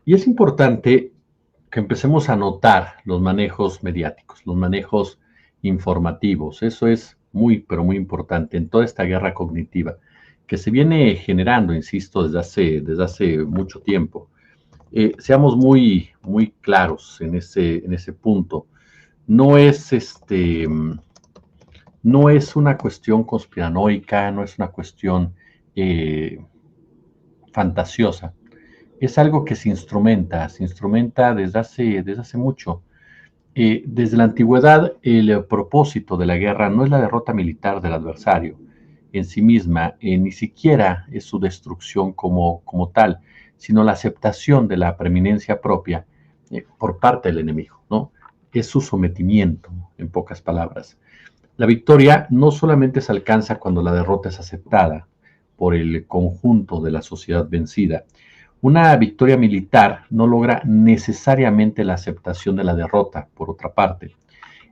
Y es importante que empecemos a notar los manejos mediáticos, los manejos informativos. Eso es muy, pero muy importante en toda esta guerra cognitiva que se viene generando, insisto, desde hace mucho tiempo. Seamos muy, muy claros en ese punto. No es no es una cuestión conspiranoica, no es una cuestión eh, fantasiosa. Es algo que se instrumenta desde hace mucho. Desde la antigüedad, el propósito de la guerra no es la derrota militar del adversario en sí misma, ni siquiera es su destrucción como tal, sino la aceptación de la preeminencia propia por parte del enemigo, ¿no? Es su sometimiento, en pocas palabras. La victoria no solamente se alcanza cuando la derrota es aceptada por el conjunto de la sociedad vencida. Una victoria militar no logra necesariamente la aceptación de la derrota, por otra parte.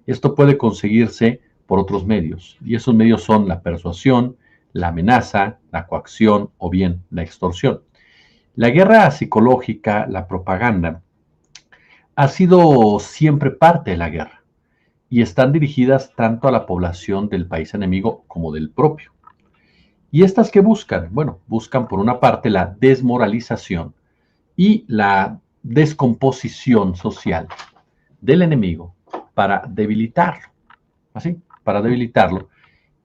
Esto puede conseguirse por otros medios, y esos medios son la persuasión, la amenaza, la coacción o bien la extorsión. La guerra psicológica, la propaganda, ha sido siempre parte de la guerra y están dirigidas tanto a la población del país enemigo como del propio. ¿Y estas qué buscan? Bueno, buscan por una parte la desmoralización y la descomposición social del enemigo para debilitarlo, así, para debilitarlo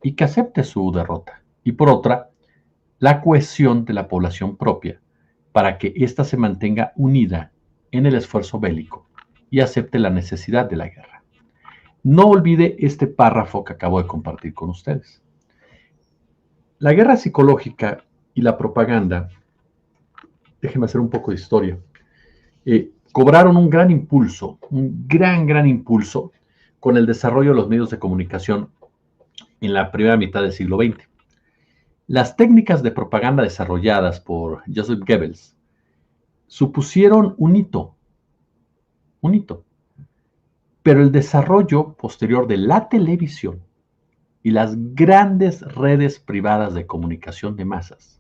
y que acepte su derrota. Y por otra, la cohesión de la población propia para que ésta se mantenga unida en el esfuerzo bélico y acepte la necesidad de la guerra. No olvide este párrafo que acabo de compartir con ustedes. La guerra psicológica y la propaganda, déjenme hacer un poco de historia, cobraron un gran impulso, un gran impulso con el desarrollo de los medios de comunicación en la primera mitad del siglo XX. Las técnicas de propaganda desarrolladas por Joseph Goebbels supusieron un hito, pero el desarrollo posterior de la televisión y las grandes redes privadas de comunicación de masas,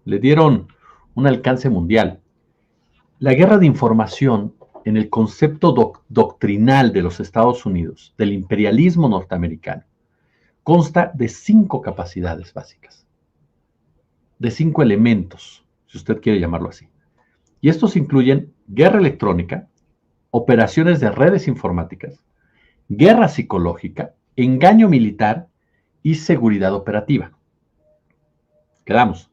le dieron un alcance mundial. La guerra de información, en el concepto doctrinal de los Estados Unidos, del imperialismo norteamericano, consta de 5 capacidades básicas, de 5 elementos, si usted quiere llamarlo así. Y estos incluyen guerra electrónica, operaciones de redes informáticas, guerra psicológica, engaño militar y seguridad operativa. Quedamos.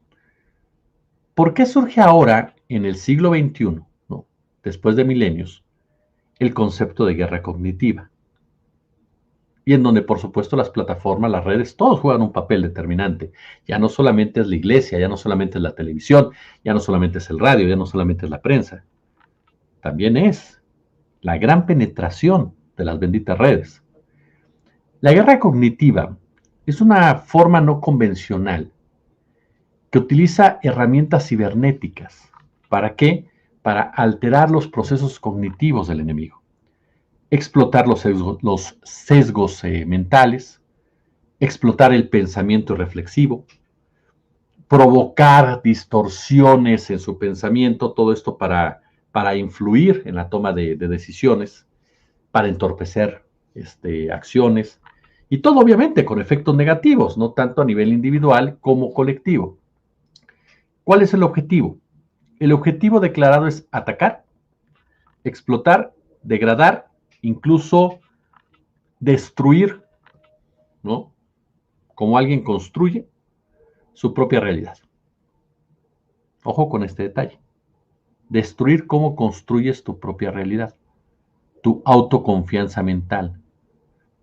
¿Por qué surge ahora, en el siglo XXI, ¿no?, después de milenios, el concepto de guerra cognitiva? Y en donde, por supuesto, las plataformas, las redes, todos juegan un papel determinante. Ya no solamente es la iglesia, ya no solamente es la televisión, ya no solamente es el radio, ya no solamente es la prensa. También es la gran penetración de las benditas redes. La guerra cognitiva es una forma no convencional que utiliza herramientas cibernéticas. ¿Para qué? Para alterar los procesos cognitivos del enemigo, explotar los sesgos mentales, explotar el pensamiento reflexivo, provocar distorsiones en su pensamiento, todo esto para influir en la toma de decisiones, para entorpecer acciones, y todo obviamente con efectos negativos, no tanto a nivel individual como colectivo. ¿Cuál es el objetivo? El objetivo declarado es atacar, explotar, degradar, incluso destruir, ¿no?, como alguien construye su propia realidad. Ojo con este detalle. Destruir cómo construyes tu propia realidad, tu autoconfianza mental,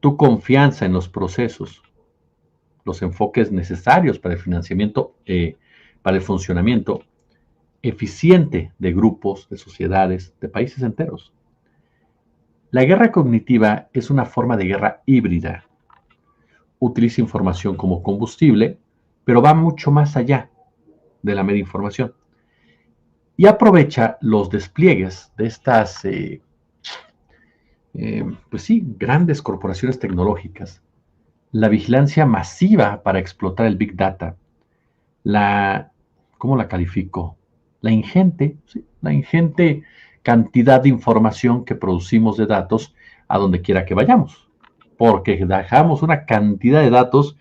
tu confianza en los procesos, los enfoques necesarios para el financiamiento, para el funcionamiento eficiente de grupos, de sociedades, de países enteros. La guerra cognitiva es una forma de guerra híbrida. Utiliza información como combustible, pero va mucho más allá de la mera información. Y aprovecha los despliegues de estas, pues sí, grandes corporaciones tecnológicas, la vigilancia masiva para explotar el Big Data, ¿cómo la califico? ¿sí? La ingente cantidad de información que producimos de datos a donde quiera que vayamos, porque dejamos una cantidad de datos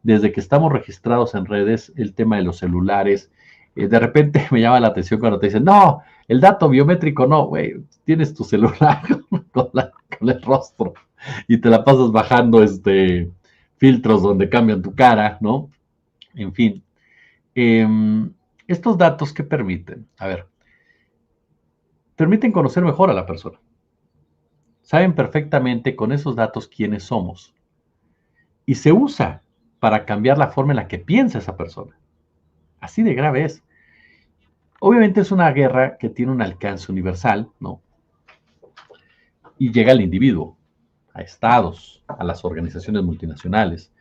desde que estamos registrados en redes, el tema de los celulares. De repente me llama la atención cuando te dicen, no, el dato biométrico no, güey, tienes tu celular con el rostro y te la pasas bajando filtros donde cambian tu cara, ¿no? En fin, eh, estos datos que permiten, a ver, permiten conocer mejor a la persona. Saben perfectamente con esos datos quiénes somos. Y se usa para cambiar la forma en la que piensa esa persona. Así de grave es. Obviamente es una guerra que tiene un alcance universal, ¿no? Y llega al individuo, a estados, a las organizaciones multinacionales.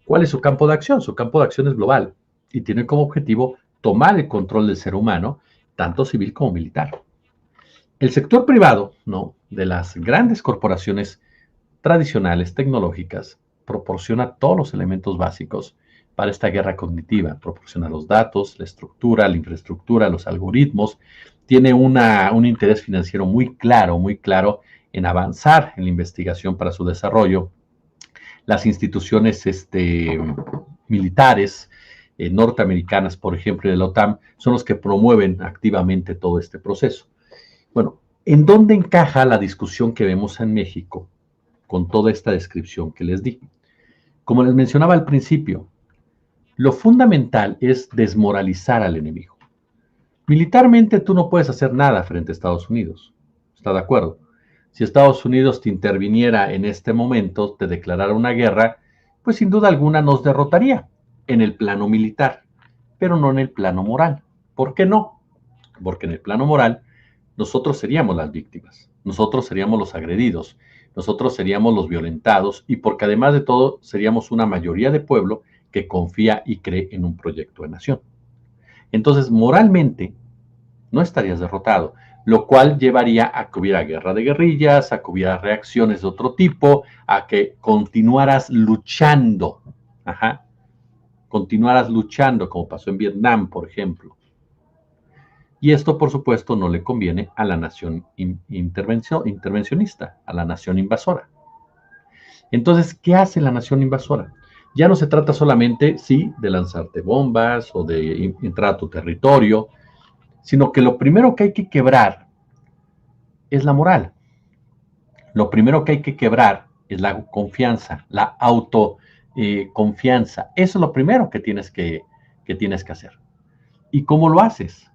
¿Cuál es su campo de acción? Su campo de acción es global y tiene como objetivo tomar el control del ser humano, tanto civil como militar. El sector privado, ¿no? De las grandes corporaciones tradicionales tecnológicas proporciona todos los elementos básicos para esta guerra cognitiva. Proporciona los datos, la estructura, la infraestructura, los algoritmos. Tiene un interés financiero muy claro en avanzar en la investigación para su desarrollo. Las instituciones militares norteamericanas, por ejemplo, y de la OTAN, son los que promueven activamente todo este proceso. Bueno, ¿en dónde encaja la discusión que vemos en México con toda esta descripción que les di? Como les mencionaba al principio, lo fundamental es desmoralizar al enemigo. Militarmente tú no puedes hacer nada frente a Estados Unidos. ¿Está de acuerdo? Si Estados Unidos te interviniera en este momento, te declarara una guerra, pues sin duda alguna nos derrotaría en el plano militar, pero no en el plano moral. ¿Por qué no? Porque en el plano moral nosotros seríamos las víctimas, nosotros seríamos los agredidos, nosotros seríamos los violentados y porque además de todo seríamos una mayoría de pueblo que confía y cree en un proyecto de nación. Entonces, moralmente, no estarías derrotado, lo cual llevaría a que hubiera guerra de guerrillas, a que hubiera reacciones de otro tipo, a que continuaras luchando, ajá, continuaras luchando, como pasó en Vietnam, por ejemplo. Y esto, por supuesto, no le conviene a la nación intervencionista, a la nación invasora. Entonces, ¿qué hace la nación invasora? Ya no se trata solamente, sí, de lanzarte bombas o de entrar a tu territorio, sino que lo primero que hay que quebrar es la moral. Lo primero que hay que quebrar es la confianza, la autoconfianza. Eso es lo primero que tienes que hacer. ¿Y cómo lo haces?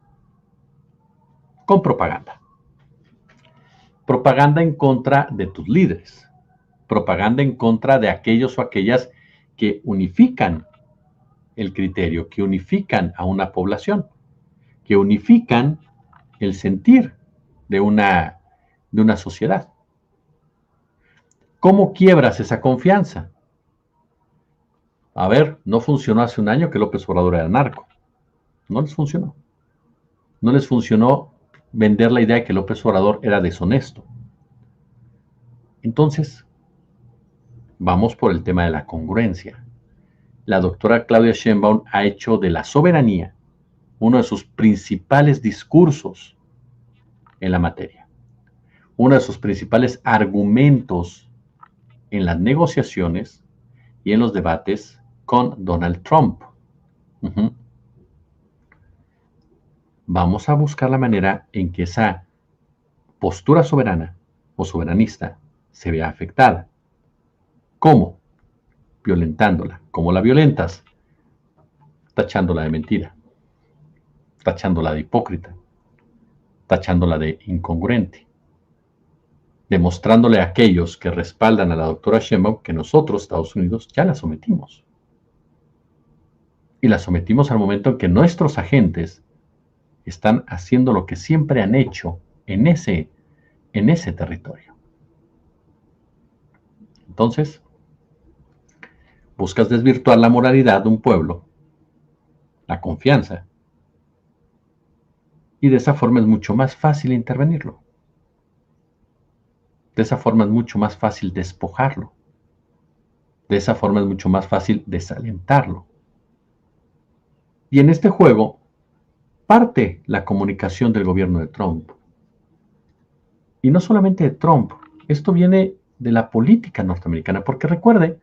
Con propaganda. Propaganda en contra de tus líderes. Propaganda en contra de aquellos o aquellas que unifican el criterio, que unifican a una población, que unifican el sentir de una sociedad. ¿Cómo quiebras esa confianza? A ver, no funcionó hace un año que López Obrador era narco. No les funcionó. No les funcionó vender la idea de que López Obrador era deshonesto. Entonces, vamos por el tema de la congruencia. La doctora Claudia Sheinbaum ha hecho de la soberanía uno de sus principales discursos en la materia, uno de sus principales argumentos en las negociaciones y en los debates con Donald Trump. Uh-huh. Vamos a buscar la manera en que esa postura soberana o soberanista se vea afectada. ¿Cómo? Violentándola. ¿Cómo la violentas? Tachándola de mentira, tachándola de hipócrita, tachándola de incongruente, demostrándole a aquellos que respaldan a la doctora Sheinbaum que nosotros, Estados Unidos, ya la sometimos. Y la sometimos al momento en que nuestros agentes están haciendo lo que siempre han hecho en ese territorio. Entonces, buscas desvirtuar la moralidad de un pueblo, la confianza, y de esa forma es mucho más fácil intervenirlo. De esa forma es mucho más fácil despojarlo. De esa forma es mucho más fácil desalentarlo. Y en este juego parte la comunicación del gobierno de Trump. Y no solamente de Trump, esto viene de la política norteamericana, porque recuerde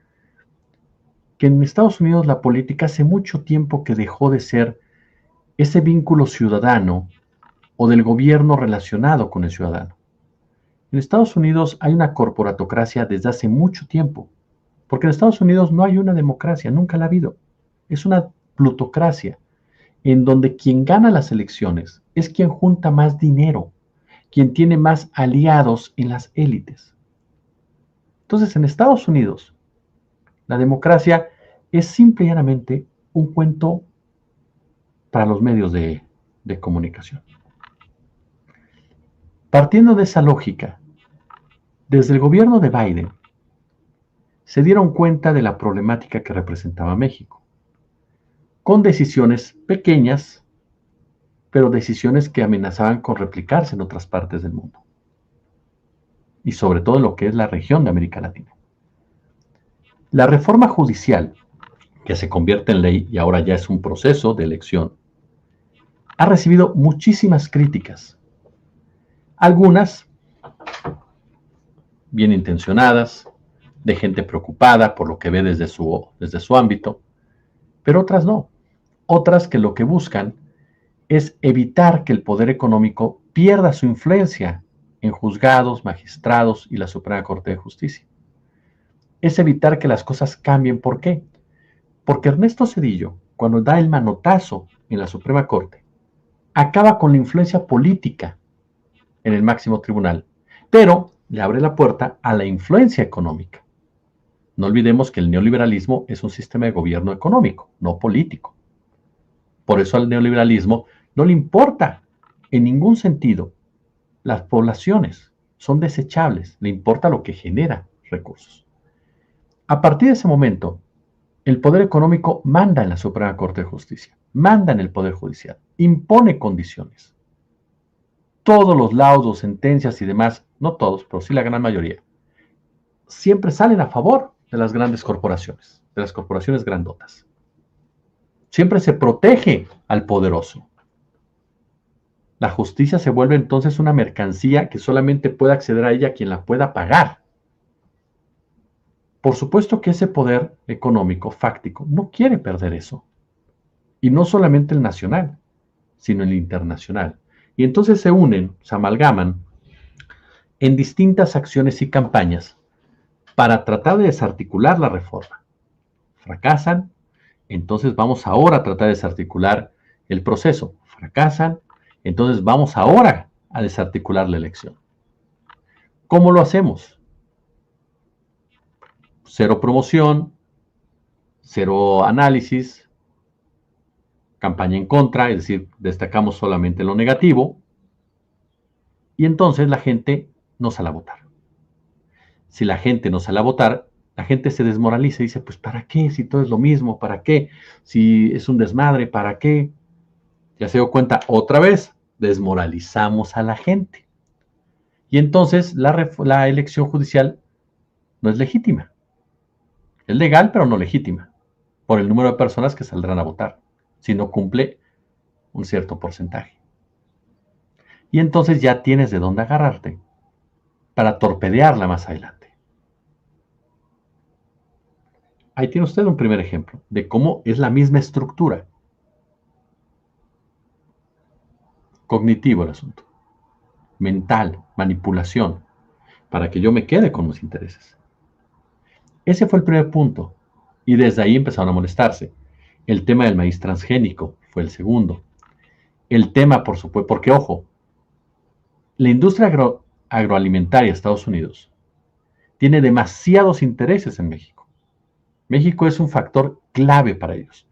que en Estados Unidos la política hace mucho tiempo que dejó de ser ese vínculo ciudadano o del gobierno relacionado con el ciudadano. En Estados Unidos hay una corporatocracia desde hace mucho tiempo, porque en Estados Unidos no hay una democracia, nunca la ha habido. Es una plutocracia, en donde quien gana las elecciones es quien junta más dinero, quien tiene más aliados en las élites. Entonces, en Estados Unidos, la democracia es simple y llanamente un cuento para los medios de comunicación. Partiendo de esa lógica, desde el gobierno de Biden se dieron cuenta de la problemática que representaba México, con decisiones pequeñas, pero decisiones que amenazaban con replicarse en otras partes del mundo, y sobre todo en lo que es la región de América Latina. La reforma judicial, que se convierte en ley y ahora ya es un proceso de elección, ha recibido muchísimas críticas, algunas bien intencionadas, de gente preocupada por lo que ve desde su ámbito, pero otras no. Otras que lo que buscan es evitar que el poder económico pierda su influencia en juzgados, magistrados y la Suprema Corte de Justicia. Es evitar que las cosas cambien. ¿Por qué? Porque Ernesto Zedillo, cuando da el manotazo en la Suprema Corte, acaba con la influencia política en el máximo tribunal, pero le abre la puerta a la influencia económica. No olvidemos que el neoliberalismo es un sistema de gobierno económico, no político. Por eso al neoliberalismo no le importa en ningún sentido las poblaciones, son desechables, le importa lo que genera recursos. A partir de ese momento, el poder económico manda en la Suprema Corte de Justicia, manda en el Poder Judicial, impone condiciones. Todos los laudos, sentencias y demás, no todos, pero sí la gran mayoría, siempre salen a favor de las grandes corporaciones, de las corporaciones grandotas. Siempre se protege al poderoso. La justicia se vuelve entonces una mercancía que solamente puede acceder a ella quien la pueda pagar. Por supuesto que ese poder económico, fáctico, no quiere perder eso. Y no solamente el nacional, sino el internacional. Y entonces se unen, se amalgaman en distintas acciones y campañas para tratar de desarticular la reforma. Fracasan, entonces vamos ahora a tratar de desarticular el proceso. Fracasan, entonces vamos ahora a desarticular la elección. ¿Cómo lo hacemos? Cero promoción, cero análisis, campaña en contra, es decir, destacamos solamente lo negativo, y entonces la gente no sale a votar. Si la gente no sale a votar, la gente se desmoraliza y dice, pues ¿para qué? Si todo es lo mismo, ¿para qué? Si es un desmadre, ¿para qué? Ya se dio cuenta, otra vez, desmoralizamos a la gente. Y entonces la elección judicial no es legítima. Es legal, pero no legítima, por el número de personas que saldrán a votar, si no cumple un cierto porcentaje. Y entonces ya tienes de dónde agarrarte para torpedearla más adelante. Ahí tiene usted un primer ejemplo de cómo es la misma estructura. Cognitivo el asunto. Mental, manipulación, para que yo me quede con mis intereses. Ese fue el primer punto. Y desde ahí empezaron a molestarse. El tema del maíz transgénico fue el segundo. El tema, por supuesto, porque ojo, la industria agroalimentaria de Estados Unidos tiene demasiados intereses en México. México es un factor clave para ellos.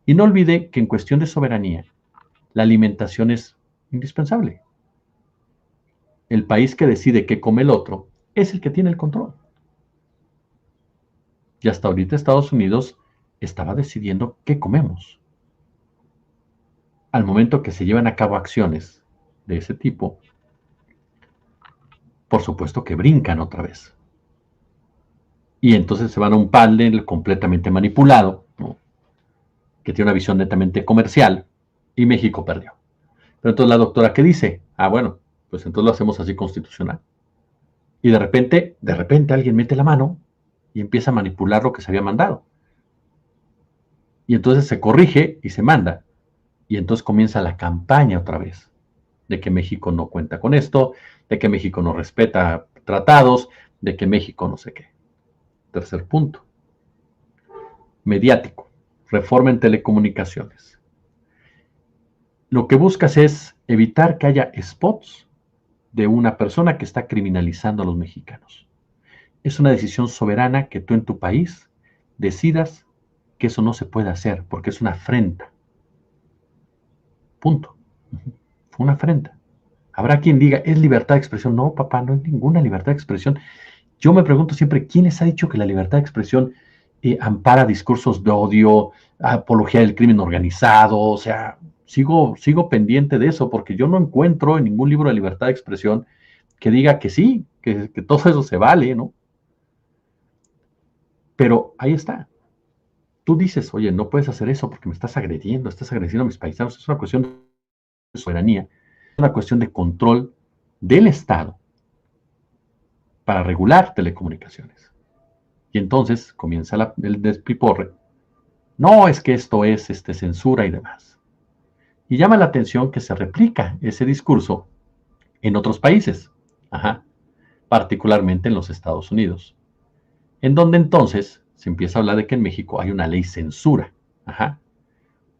Y no olvide que en cuestión de soberanía, la alimentación es indispensable. El país que decide qué come el otro es el que tiene el control. Y hasta ahorita Estados Unidos estaba decidiendo qué comemos. Al momento que se llevan a cabo acciones de ese tipo, por supuesto que brincan otra vez. Y entonces se van a un panel completamente manipulado, ¿no? Que tiene una visión netamente comercial, y México perdió. Pero entonces la doctora, ¿qué dice? Ah, bueno, pues entonces lo hacemos así constitucional. Y de repente alguien mete la mano y empieza a manipular lo que se había mandado. Y entonces se corrige y se manda. Y entonces comienza la campaña otra vez, de que México no cuenta con esto, de que México no respeta tratados, de que México no sé qué. Tercer punto, mediático, reforma en telecomunicaciones. Lo que buscas es evitar que haya spots de una persona que está criminalizando a los mexicanos. Es una decisión soberana que tú en tu país decidas que eso no se puede hacer porque es una afrenta. Punto. Fue una afrenta. Habrá quien diga, es libertad de expresión. No, papá, no es ninguna libertad de expresión. Yo me pregunto siempre, ¿quién les ha dicho que la libertad de expresión ampara discursos de odio, apología del crimen organizado? O sea, sigo pendiente de eso porque yo no encuentro en ningún libro de libertad de expresión que diga que sí, que todo eso se vale, ¿no? Pero ahí está. Tú dices, oye, no puedes hacer eso porque me estás agrediendo a mis paisanos. Es una cuestión de soberanía, es una cuestión de control del Estado para regular telecomunicaciones. Y entonces comienza el despiporre. No, es que esto es censura y demás. Y llama la atención que se replica ese discurso en otros países, ajá, particularmente en los Estados Unidos, en donde entonces se empieza a hablar de que en México hay una ley censura, ajá,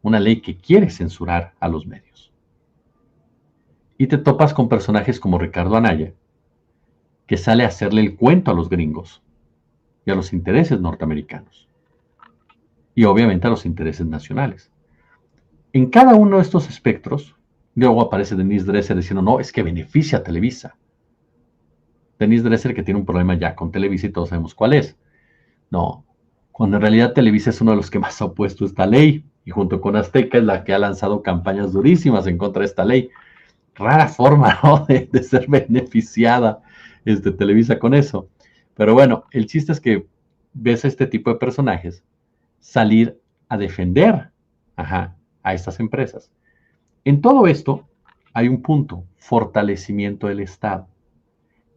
una ley que quiere censurar a los medios. Y te topas con personajes como Ricardo Anaya, que sale a hacerle el cuento a los gringos y a los intereses norteamericanos, y obviamente a los intereses nacionales. En cada uno de estos espectros, luego aparece Denise Dresser diciendo, no, es que beneficia a Televisa. Denise Dresser que tiene un problema ya con Televisa y todos sabemos cuál es. No, cuando en realidad Televisa es uno de los que más ha opuesto esta ley, y junto con Azteca es la que ha lanzado campañas durísimas en contra de esta ley. Rara forma, ¿no?, de ser beneficiada Televisa con eso. Pero bueno, el chiste es que ves a este tipo de personajes salir a defender, ajá, a estas empresas. En todo esto hay un punto, fortalecimiento del Estado.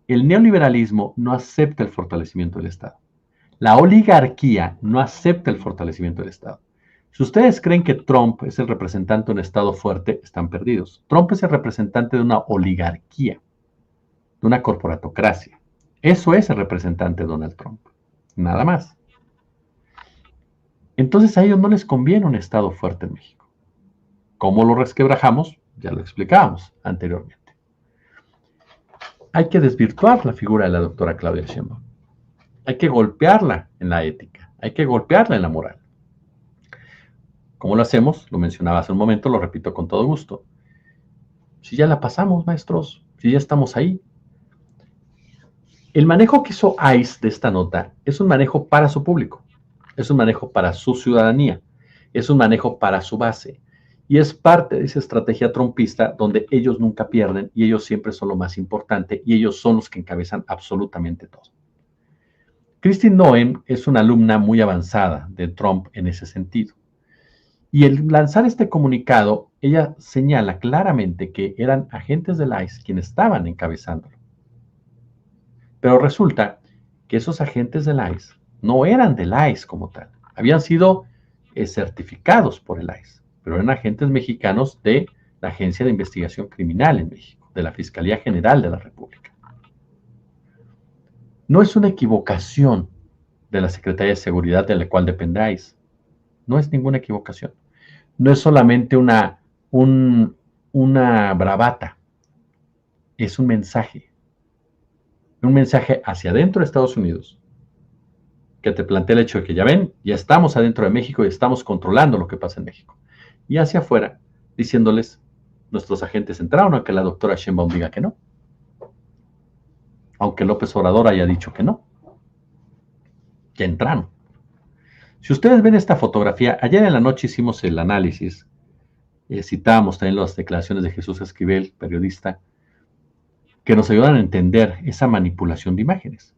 El neoliberalismo no acepta el fortalecimiento del Estado. La oligarquía no acepta el fortalecimiento del Estado. Si ustedes creen que Trump es el representante de un Estado fuerte, están perdidos. Trump es el representante de una oligarquía, de una corporatocracia. Eso es el representante de Donald Trump. Nada más. Entonces a ellos no les conviene un Estado fuerte en México. ¿Cómo lo resquebrajamos? Ya lo explicábamos anteriormente. Hay que desvirtuar la figura de la doctora Claudia Sheinbaum. Hay que golpearla en la ética. Hay que golpearla en la moral. ¿Cómo lo hacemos? Lo mencionaba hace un momento, lo repito con todo gusto. Si ya la pasamos, maestros, si ya estamos ahí. El manejo que hizo ICE de esta nota es un manejo para su público, es un manejo para su ciudadanía, es un manejo para su base. Y es parte de esa estrategia trumpista donde ellos nunca pierden y ellos siempre son lo más importante y ellos son los que encabezan absolutamente todo. Kristi Noem es una alumna muy avanzada de Trump en ese sentido. Y el lanzar este comunicado, ella señala claramente que eran agentes del ICE quienes estaban encabezándolo. Pero resulta que esos agentes del ICE no eran del ICE como tal. Habían sido certificados por el ICE, pero eran agentes mexicanos de la Agencia de Investigación Criminal en México, de la Fiscalía General de la República. No es una equivocación de la Secretaría de Seguridad de la cual depende ICE. No es ninguna equivocación. No es solamente una bravata, es un mensaje hacia adentro de Estados Unidos, que te plantea el hecho de que ya ven, ya estamos adentro de México y estamos controlando lo que pasa en México. Y hacia afuera, diciéndoles, nuestros agentes entraron, aunque la doctora Sheinbaum diga que no. Aunque López Obrador haya dicho que no. Ya entraron. Si ustedes ven esta fotografía, ayer en la noche hicimos el análisis, citábamos también las declaraciones de Jesús Esquivel, periodista, que nos ayudan a entender esa manipulación de imágenes.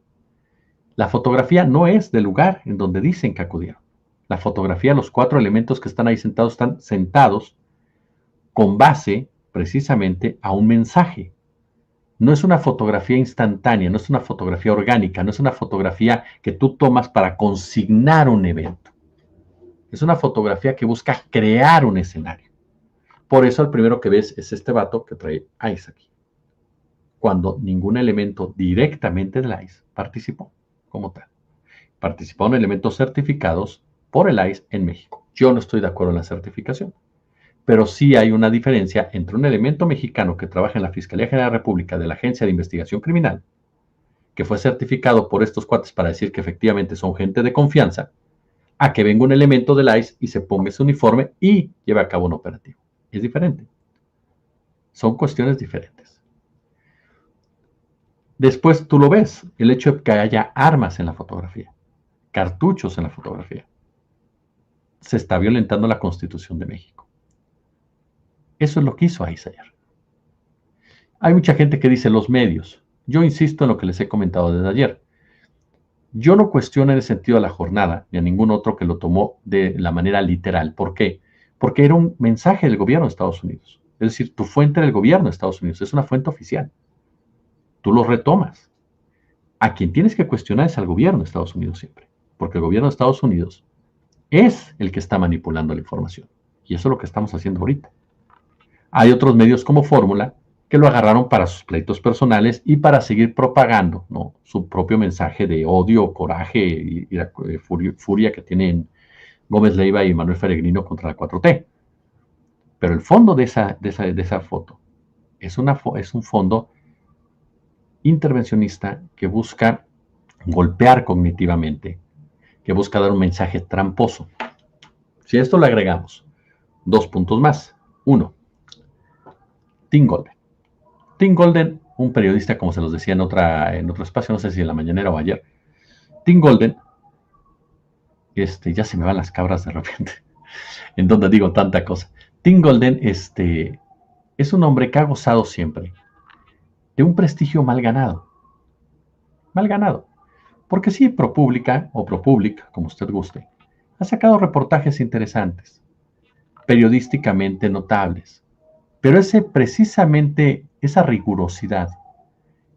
La fotografía no es del lugar en donde dicen que acudieron. La fotografía, los 4 elementos que están ahí sentados, están sentados con base precisamente a un mensaje. No es una fotografía instantánea, no es una fotografía orgánica, no es una fotografía que tú tomas para consignar un evento. Es una fotografía que busca crear un escenario. Por eso el primero que ves es este vato que trae ICE aquí, cuando ningún elemento directamente del ICE participó como tal. Participaron elementos certificados por el ICE en México. Yo no estoy de acuerdo en la certificación, pero sí hay una diferencia entre un elemento mexicano que trabaja en la Fiscalía General de la República de la Agencia de Investigación Criminal, que fue certificado por estos cuates para decir que efectivamente son gente de confianza, a que venga un elemento del ICE y se ponga ese uniforme y lleve a cabo un operativo. Es diferente. Son cuestiones diferentes. Después tú lo ves, el hecho de que haya armas en la fotografía, cartuchos en la fotografía. Se está violentando la Constitución de México. Eso es lo que hizo ICE ayer. Hay mucha gente que dice los medios. Yo insisto en lo que les he comentado desde ayer. Yo no cuestiono en el sentido de la jornada, ni a ningún otro que lo tomó de la manera literal. ¿Por qué? Porque era un mensaje del gobierno de Estados Unidos. Es decir, tu fuente del gobierno de Estados Unidos es una fuente oficial. Tú lo retomas. A quien tienes que cuestionar es al gobierno de Estados Unidos siempre. Porque el gobierno de Estados Unidos es el que está manipulando la información. Y eso es lo que estamos haciendo ahorita. Hay otros medios como Fórmula que lo agarraron para sus pleitos personales y para seguir propagando, ¿no?, su propio mensaje de odio, coraje y la furia que tienen Gómez Leiva y Manuel Peregrino contra la 4T. Pero el fondo de esa foto es un fondo intervencionista que busca golpear cognitivamente, que busca dar un mensaje tramposo. Si a esto le agregamos 2 puntos más. 1. Tim Golden. Tim Golden, un periodista, como se los decía en otro espacio, no sé si en la mañanera o ayer. Tim Golden, ya se me van las cabras de repente, en donde digo tanta cosa. Tim Golden, es un hombre que ha gozado siempre de un prestigio mal ganado. Mal ganado. Porque sí, ProPublica, o ProPublic, como usted guste, ha sacado reportajes interesantes, periodísticamente notables. Pero precisamente esa rigurosidad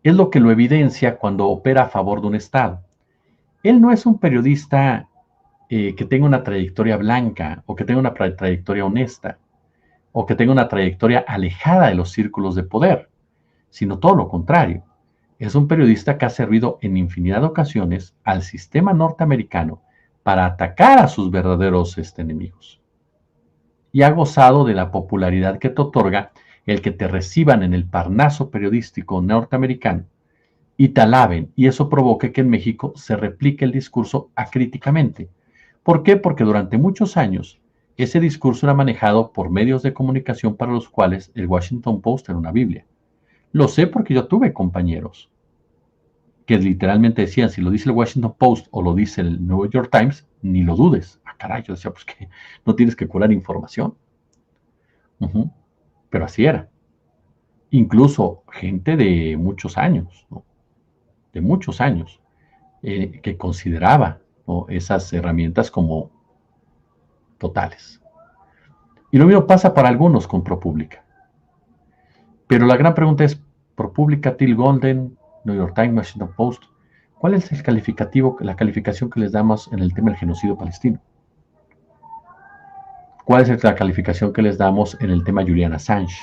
es lo que lo evidencia cuando opera a favor de un Estado. Él no es un periodista que tenga una trayectoria blanca o que tenga una trayectoria honesta o que tenga una trayectoria alejada de los círculos de poder, sino todo lo contrario. Es un periodista que ha servido en infinidad de ocasiones al sistema norteamericano para atacar a sus verdaderos enemigos. Y ha gozado de la popularidad que te otorga el que te reciban en el Parnaso periodístico norteamericano y te alaben, y eso provoque que en México se replique el discurso acríticamente. ¿Por qué? Porque durante muchos años ese discurso era manejado por medios de comunicación para los cuales el Washington Post era una Biblia. Lo sé porque yo tuve compañeros que literalmente decían, si lo dice el Washington Post o lo dice el New York Times, ni lo dudes. Ah, caray, yo decía, pues que no tienes que curar información. Pero así era. Incluso gente de muchos años, ¿no?, de muchos años, que consideraba, ¿no?, esas herramientas como totales. Y lo mismo pasa para algunos con ProPublica. Pero la gran pregunta es, ProPublica, Till Golden, New York Times, Washington Post, ¿cuál es el calificativo, la calificación que les damos en el tema del genocidio palestino? ¿Cuál es la calificación que les damos en el tema Julian Assange?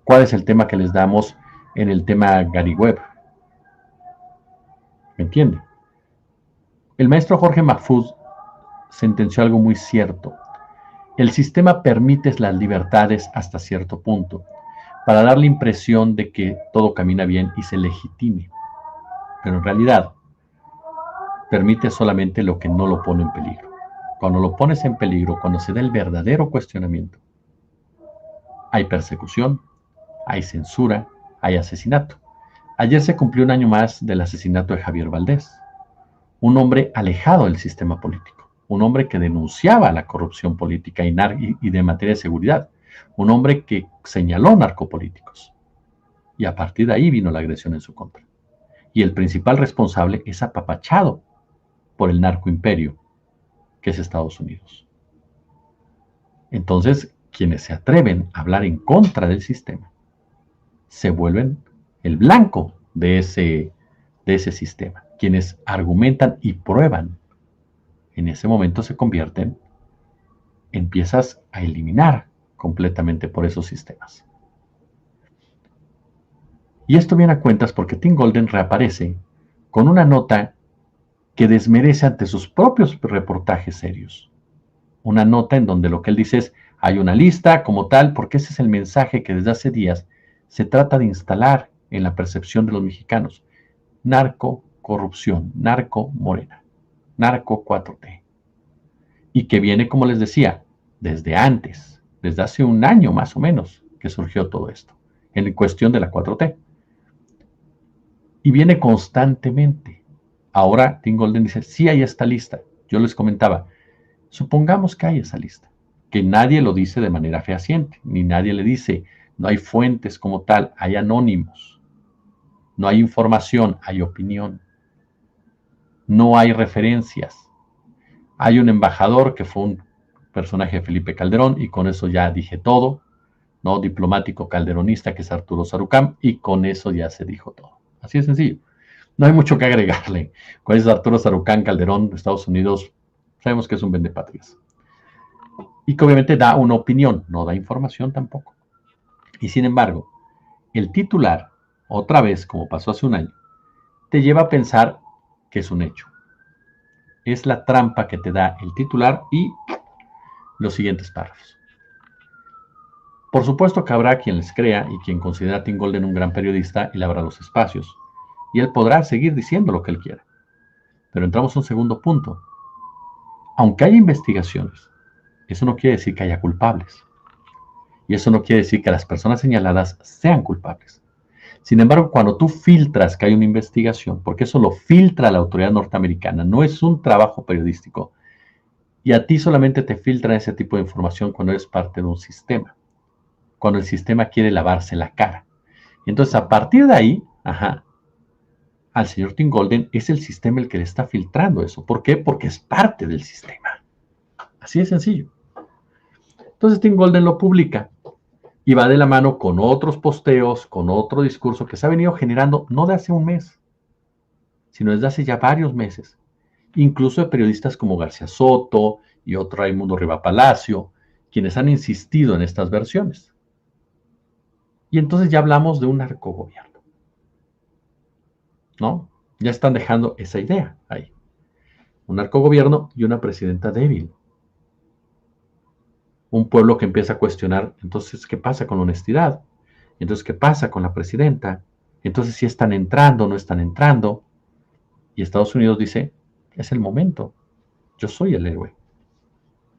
¿Cuál es el tema que les damos en el tema Gary Webb? ¿Me entiende? El maestro Jorge Mahfouz sentenció algo muy cierto. El sistema permite las libertades hasta cierto punto, para dar la impresión de que todo camina bien y se legitime. Pero en realidad, permite solamente lo que no lo pone en peligro. Cuando lo pones en peligro, cuando se da el verdadero cuestionamiento, hay persecución, hay censura, hay asesinato. Ayer se cumplió un año más del asesinato de Javier Valdés, un hombre alejado del sistema político, un hombre que denunciaba la corrupción política y de materia de seguridad, un hombre que señaló narcopolíticos. Y a partir de ahí vino la agresión en su contra. Y el principal responsable es apapachado por el narcoimperio, que es Estados Unidos. Entonces, quienes se atreven a hablar en contra del sistema se vuelven el blanco de ese sistema. Quienes argumentan y prueban, en ese momento se convierten, empiezas a eliminar completamente por esos sistemas. Y esto viene a cuentas porque Tim Golden reaparece con una nota que desmerece ante sus propios reportajes serios. Una nota en donde lo que él dice es, hay una lista como tal, porque ese es el mensaje que desde hace días se trata de instalar en la percepción de los mexicanos. Narco, corrupción, narco, morena, narco 4T. Y que viene, como les decía, desde antes, desde hace un año más o menos que surgió todo esto, en cuestión de la 4T. Y viene constantemente. Ahora Tim Golden dice, sí hay esta lista. Yo les comentaba, supongamos que hay esa lista, que nadie lo dice de manera fehaciente, ni nadie le dice, no hay fuentes como tal, hay anónimos, no hay información, hay opinión, no hay referencias. Hay un embajador que fue un personaje de Felipe Calderón, y con eso ya dije todo, ¿no? Diplomático calderonista que es Arturo Sarucán, y con eso ya se dijo todo. Así de sencillo. No hay mucho que agregarle. ¿Cuál es Arturo Sarucán Calderón de Estados Unidos? Sabemos que es un vendepatrias. Y que obviamente da una opinión, no da información tampoco. Y sin embargo, el titular, otra vez, como pasó hace un año, te lleva a pensar que es un hecho. Es la trampa que te da el titular y los siguientes párrafos. Por supuesto que habrá quien les crea y quien considera a Tim Golden un gran periodista y le abra los espacios. Y él podrá seguir diciendo lo que él quiera. Pero entramos a un segundo punto. Aunque haya investigaciones, eso no quiere decir que haya culpables. Y eso no quiere decir que las personas señaladas sean culpables. Sin embargo, cuando tú filtras que hay una investigación, porque eso lo filtra la autoridad norteamericana, no es un trabajo periodístico, y a ti solamente te filtran ese tipo de información cuando eres parte de un sistema, cuando el sistema quiere lavarse la cara. Entonces, a partir de ahí, al señor Tim Golden es el sistema el que le está filtrando eso. ¿Por qué? Porque es parte del sistema. Así de sencillo. Entonces Tim Golden lo publica y va de la mano con otros posteos, con otro discurso que se ha venido generando no de hace un mes, sino desde hace ya varios meses. Incluso de periodistas como García Soto y otro Raimundo Riva Palacio, quienes han insistido en estas versiones. Y entonces ya hablamos de un narcogobierno, ¿no? Ya están dejando esa idea ahí. Un narcogobierno y una presidenta débil. Un pueblo que empieza a cuestionar, entonces, ¿qué pasa con la honestidad? Entonces, ¿qué pasa con la presidenta? Entonces, ¿si están entrando o no están entrando? Y Estados Unidos dice, es el momento. Yo soy el héroe.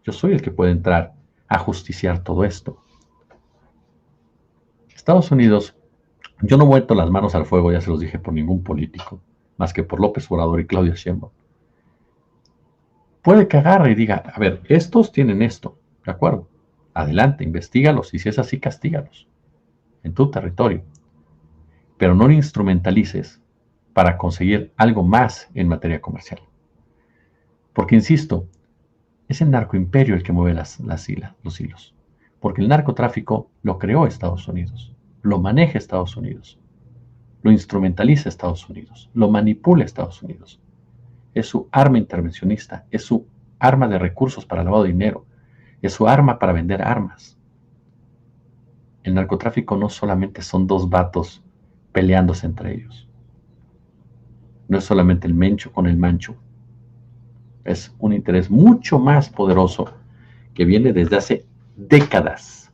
Yo soy el que puede entrar a justiciar todo esto. Estados Unidos, yo no meto las manos al fuego, ya se los dije, por ningún político, más que por López Obrador y Claudia Sheinbaum. Puede que agarre y diga, a ver, estos tienen esto, ¿de acuerdo? Adelante, investígalos y si es así, castígalos en tu territorio. Pero no lo instrumentalices para conseguir algo más en materia comercial. Porque, insisto, es el narcoimperio el que mueve los hilos. Porque el narcotráfico lo creó Estados Unidos, lo maneja Estados Unidos, lo instrumentaliza Estados Unidos, lo manipula Estados Unidos. Es su arma intervencionista, es su arma de recursos para lavado de dinero, es su arma para vender armas. El narcotráfico no solamente son dos vatos peleándose entre ellos. No es solamente el mencho con el mancho. Es un interés mucho más poderoso que viene desde hace décadas,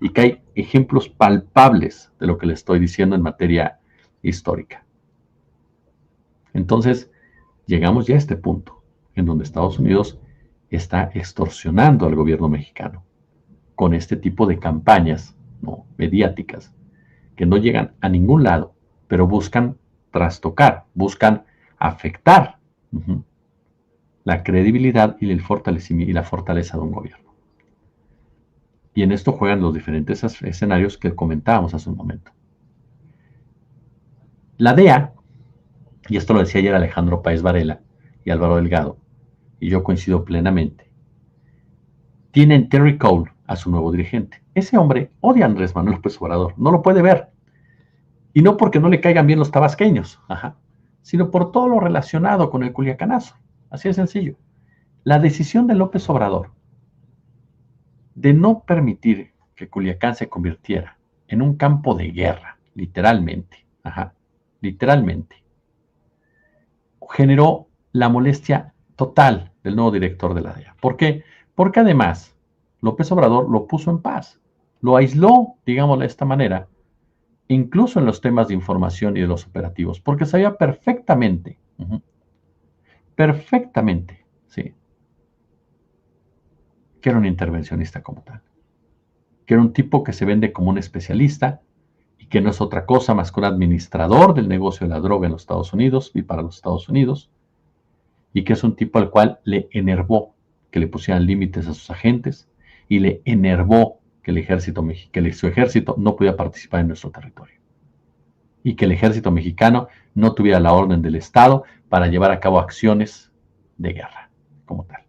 y que hay ejemplos palpables de lo que le estoy diciendo en materia histórica. Entonces, llegamos ya a este punto en donde Estados Unidos está extorsionando al gobierno mexicano con este tipo de campañas, ¿no?, mediáticas que no llegan a ningún lado, pero buscan trastocar, buscan afectar la credibilidad y la fortaleza de un gobierno. Y en esto juegan los diferentes escenarios que comentábamos hace un momento. La DEA, y esto lo decía ayer Alejandro Páez Varela y Álvaro Delgado, y yo coincido plenamente, tienen Terry Cole a su nuevo dirigente. Ese hombre odia a Andrés Manuel López Obrador, no lo puede ver. Y no porque no le caigan bien los tabasqueños, sino por todo lo relacionado con el culiacanazo. Así de sencillo. La decisión de López Obrador de no permitir que Culiacán se convirtiera en un campo de guerra, literalmente, literalmente, generó la molestia total del nuevo director de la DEA. ¿Por qué? Porque además López Obrador lo puso en paz, lo aisló, digámoslo de esta manera, incluso en los temas de información y de los operativos, porque sabía perfectamente, perfectamente, sí, que era un intervencionista como tal, que era un tipo que se vende como un especialista y que no es otra cosa más que un administrador del negocio de la droga en los Estados Unidos y para los Estados Unidos, y que es un tipo al cual le enervó que le pusieran límites a sus agentes y le enervó que su ejército no pudiera participar en nuestro territorio y que el ejército mexicano no tuviera la orden del Estado para llevar a cabo acciones de guerra como tal.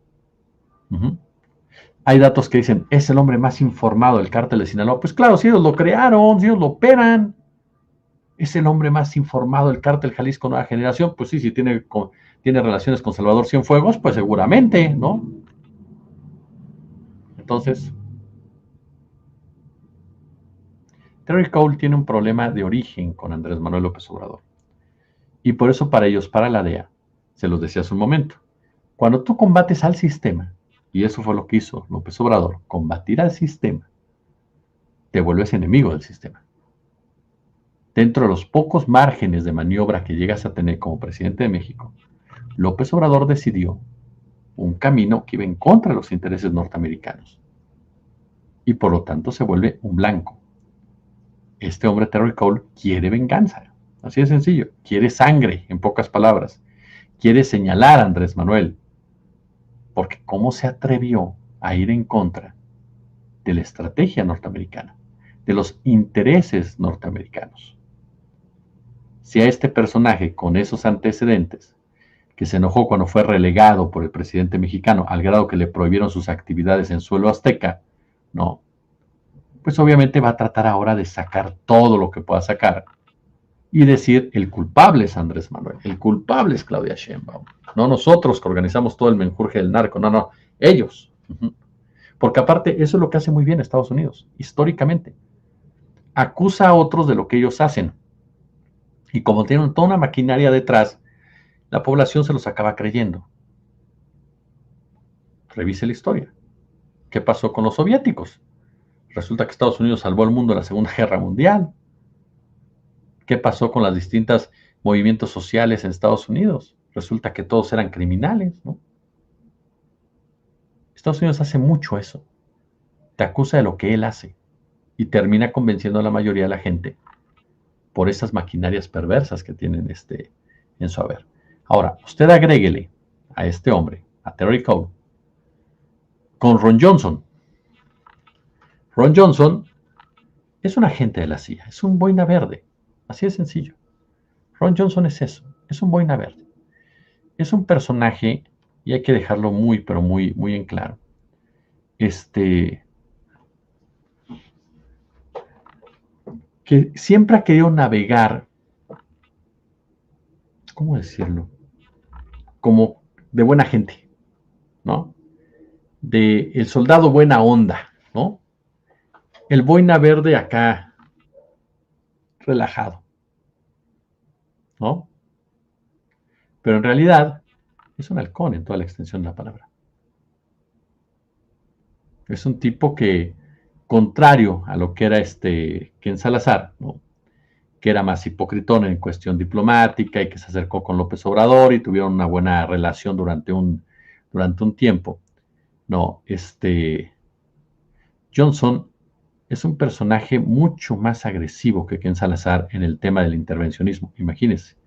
Hay datos que dicen, es el hombre más informado del cártel de Sinaloa. Pues claro, si ellos lo crearon, si ellos lo operan, es el hombre más informado del cártel Jalisco Nueva Generación. Pues sí, si tiene relaciones con Salvador Cienfuegos, pues seguramente, ¿no? Entonces, Terry Cole tiene un problema de origen con Andrés Manuel López Obrador. Y por eso para ellos, para la DEA, se los decía hace un momento, cuando tú combates al sistema, y eso fue lo que hizo López Obrador, combatir al sistema, te vuelves enemigo del sistema. Dentro de los pocos márgenes de maniobra que llegas a tener como presidente de México, López Obrador decidió un camino que iba en contra de los intereses norteamericanos. Y por lo tanto se vuelve un blanco. Este hombre, Terry Cole, quiere venganza. Así de sencillo. Quiere sangre, en pocas palabras. Quiere señalar a Andrés Manuel. Porque ¿cómo se atrevió a ir en contra de la estrategia norteamericana, de los intereses norteamericanos? Si a este personaje con esos antecedentes, que se enojó cuando fue relegado por el presidente mexicano al grado que le prohibieron sus actividades en suelo azteca, no, pues obviamente va a tratar ahora de sacar todo lo que pueda sacar y decir el culpable es Andrés Manuel, el culpable es Claudia Sheinbaum, no nosotros que organizamos todo el menjurje del narco, no, ellos. Porque aparte eso es lo que hace muy bien Estados Unidos, históricamente. Acusa a otros de lo que ellos hacen. Y como tienen toda una maquinaria detrás, la población se los acaba creyendo. Revise la historia. ¿Qué pasó con los soviéticos? Resulta que Estados Unidos salvó al mundo en la Segunda Guerra Mundial. ¿Qué pasó con los distintos movimientos sociales en Estados Unidos? Resulta que todos eran criminales, ¿no? Estados Unidos hace mucho eso. Te acusa de lo que él hace y termina convenciendo a la mayoría de la gente por esas maquinarias perversas que tienen en su haber. Ahora, usted agréguele a este hombre, a Terry Cole, con Ron Johnson. Ron Johnson es un agente de la CIA, es un boina verde, así de sencillo. Ron Johnson es eso, es un boina verde. Es un personaje, y hay que dejarlo muy, pero muy, muy en claro. Que siempre ha querido navegar, ¿cómo decirlo? Como de buena gente, ¿no? De el soldado buena onda, ¿no? El boina verde acá, relajado, ¿no? Pero en realidad es un halcón en toda la extensión de la palabra. Es un tipo que, contrario a lo que era Ken Salazar, ¿no? Que era más hipocritón en cuestión diplomática y que se acercó con López Obrador y tuvieron una buena relación durante un tiempo. No, Johnson es un personaje mucho más agresivo que Ken Salazar en el tema del intervencionismo, imagínense.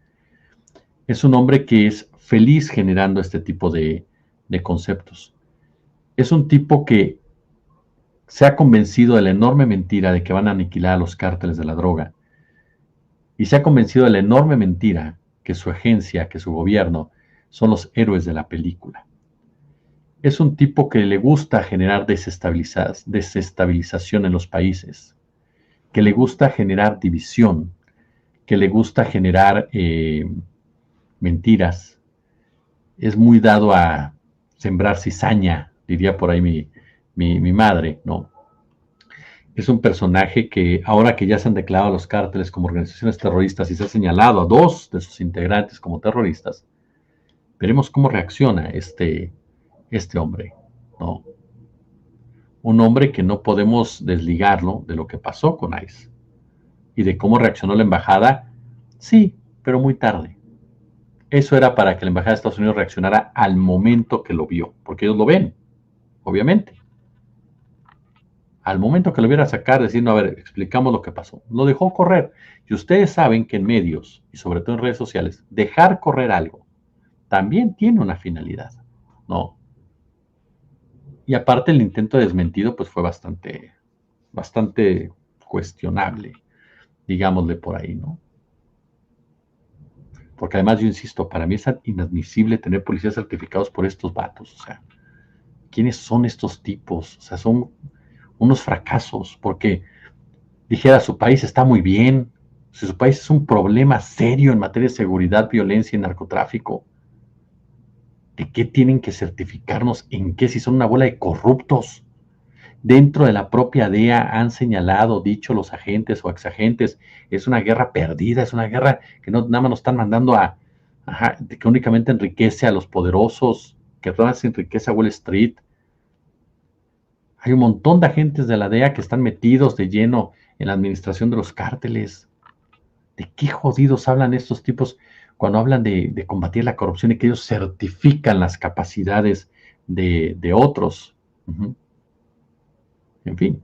Es un hombre que es feliz generando este tipo de conceptos. Es un tipo que se ha convencido de la enorme mentira de que van a aniquilar a los cárteles de la droga. Y se ha convencido de la enorme mentira que su agencia, que su gobierno, son los héroes de la película. Es un tipo que le gusta generar desestabilización en los países, que le gusta generar división, que le gusta generar mentiras. Es muy dado a sembrar cizaña, diría por ahí mi madre, ¿no? Es un personaje que ahora que ya se han declarado los cárteles como organizaciones terroristas y se ha señalado a 2 de sus integrantes como terroristas, veremos cómo reacciona este hombre, ¿no? Un hombre que no podemos desligarlo de lo que pasó con ICE y de cómo reaccionó la embajada, sí, pero muy tarde. Eso era para que la embajada de Estados Unidos reaccionara al momento que lo vio, porque ellos lo ven, obviamente. Al momento que lo viera sacar, diciendo, a ver, explicamos lo que pasó. Lo dejó correr. Y ustedes saben que en medios, y sobre todo en redes sociales, dejar correr algo también tiene una finalidad, ¿no? Y aparte el intento de desmentido, pues fue bastante cuestionable, digámosle por ahí, ¿no? Porque además, yo insisto, para mí es inadmisible tener policías certificados por estos vatos. O sea, ¿quiénes son estos tipos? O sea, son unos fracasos, porque dijera, su país está muy bien, si su país es un problema serio en materia de seguridad, violencia y narcotráfico, ¿de qué tienen que certificarnos? ¿En qué? Si son una bola de corruptos. Dentro de la propia DEA han señalado, dicho los agentes o exagentes, es una guerra perdida, es una guerra que no, nada más nos están mandando que únicamente enriquece a los poderosos, que además enriquece a Wall Street. Hay un montón de agentes de la DEA que están metidos de lleno en la administración de los cárteles. ¿De qué jodidos hablan estos tipos cuando hablan de combatir la corrupción y que ellos certifican las capacidades de otros? En fin.